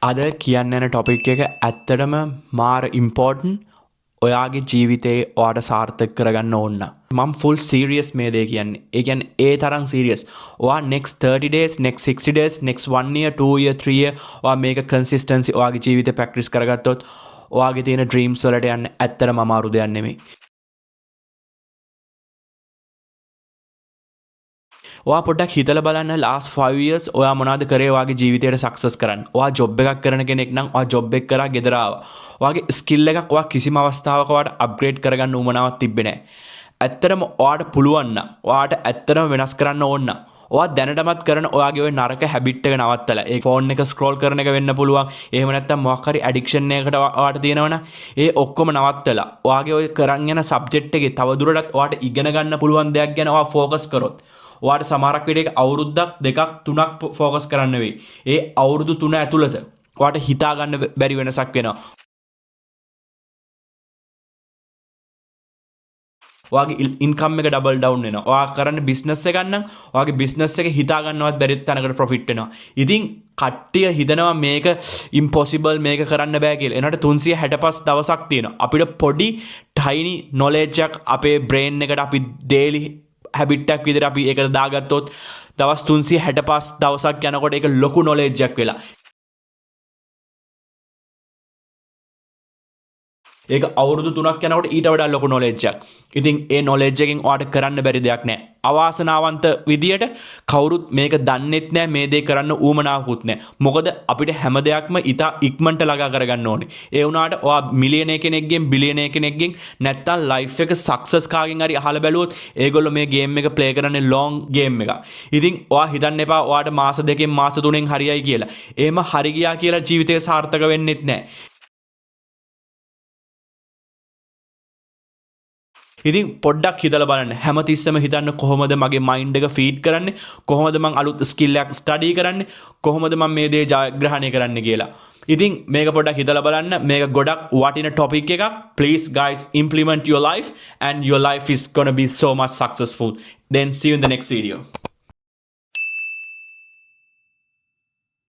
අද කියන්න යන ටොපික් එක ඇත්තටම මාර ඉම්පෝර්ටන්ට්. ඔයාගේ ජීවිතේ ඔයාට සාර්ථක කරගන්න ඕන. මම ෆුල් සීරියස් මේ දේ කියන්නේ. ඒ කියන්නේ ඒ තරම් සීරියස්. ඔයා next 30 days, next 60 days, next 1 year, 2 year, 3 year ඔයා මේක consistency ඔයාගේ ජීවිතේ ප්‍රැක්ටිස් කරගත්තොත් ඔයාගේ තියෙන dreams වලට යන්න ඇත්තටම අමාරු දෙයක් නෙමෙයි. ඔයා පොඩ්ඩක් හිතලා බලන්න last 5 years ඔයා මොනවද කරේ ඔයාගේ ජීවිතේට සක්සස් කරන්න. ඔයා ජොබ් එකක් කරන කෙනෙක් නම් ඔයා ජොබ් එක කරා ගෙදර ආවා. ඔයාගේ ස්කිල් එකක් ඔයා කිසිම අවස්ථාවක ඔයාට අප්ග්‍රේඩ් කරගන්න උවමනාවක් තිබ්බේ නැහැ. ඇත්තටම ඔයාට පුළුවන් නම් ඔයාට ඇත්තටම වෙනස් කරන්න ඕන නම් ඔයා දැනටමත් කරන ඔයාගේ ওই නරක හැබිට් එක නවත්තලා ඒ ෆෝන් එක ස්ක්‍රෝල් කරන එක වෙන්න පුළුවන්. එහෙම නැත්නම් මොකක් හරි ඇඩික්ෂන් එකකට ඔයාට තියෙනවනම් ඒ ඔක්කොම නවත්තලා ඔයාගේ ওই කරන් යන සබ්ජෙක්ට් එකේ තවදුරටත් ඔයාට ඉගෙන ගන්න පුළුවන් දෙයක් ගැන ඔයා ફોකස් කරොත් ඔයාට සමහරක් විදිහක අවුරුද්දක් දෙකක් තුනක් ફોකස් කරන්න වෙයි. ඒ අවුරුදු 3 ඇතුළත ඔයාට හිතා ගන්න බැරි වෙනසක් වෙනවා. ඔයාගේ ඉන්කම් එක ඩබල් ඩවුන් වෙනවා. ඔයා කරන්නේ බිස්නස් එකක් නම් ඔයාගේ බිස්නස් එක හිතා ගන්නවත් බැරි තැනකට ප්‍රොෆිට් වෙනවා. ඉතින් කට්ටිය හිතනවා මේක ඉම්පොසිබල් මේක කරන්න බෑ කියලා. එනට 365 දවසක් තියෙනවා. අපිට පොඩි ටයිනි නොලෙජ් එකක් අපේ බ්‍රේන් එකට අපි ඩේලි හැබිට් එකක් විදිහට අපි ඒකට දාගත්තොත් දවස් 365 දවසක් යනකොට ඒක ලොකු නොලෙජ් එකක් වෙලා. ඒක අවුරුදු 3ක් යනකොට ඊට වඩා ලොකු නොලෙජ් එකක්. ඉතින් ඒ නොලෙජ් එකෙන් ඔයාට කරන්න බැරි දෙයක් නැහැ. අවාසනාවන්ත විදියට කවුරුත් මේක දන්නෙත් නැහැ, මේ දේ කරන්න ඌමනාවකුත් නැහැ. මොකද අපිට හැම දෙයක්ම ඉතා ඉක්මනට ළඟා කරගන්න ඕනේ. ඒ වුණාට ඔයා මිලියනර් කෙනෙක්ගෙන් බිලියනර් කෙනෙක්ගෙන් නැත්තම් ලයිෆ් එක සක්සස් කාගෙන් හරි අහලා බැලුවොත් ඒගොල්ලෝ මේ ගේම් එක ප්ලේ කරන්නේ ලොන් ගේම් එකක්. ඉතින් ඔයා හිතන්න එපා ඔයාට මාස දෙකෙන් මාස තුනෙන් හරියයි කියලා. එහෙම හරි ගියා කියලා ජීවිතේ සාර්ථක වෙන්නෙත් නැහැ. ඉතින් පොඩ්ඩක් හිතලා බලන්න. හැමතිස්සෙම හිතන්න කොහොමද මගේ මයින්ඩ් එක ෆීඩ් කරන්නේ? කොහොමද මම අලුත් ස්කිල් එකක් ස්ටඩි කරන්නේ? කොහොමද මම මේ දේ ජයග්‍රහණය කරන්නේ කියලා. ඉතින් මේක පොඩ්ඩක් හිතලා බලන්න. මේක ගොඩක් වටින ටොපික් එකක්. Please guys implement your life and your life is gonna be so much successful. Then see you in the next video.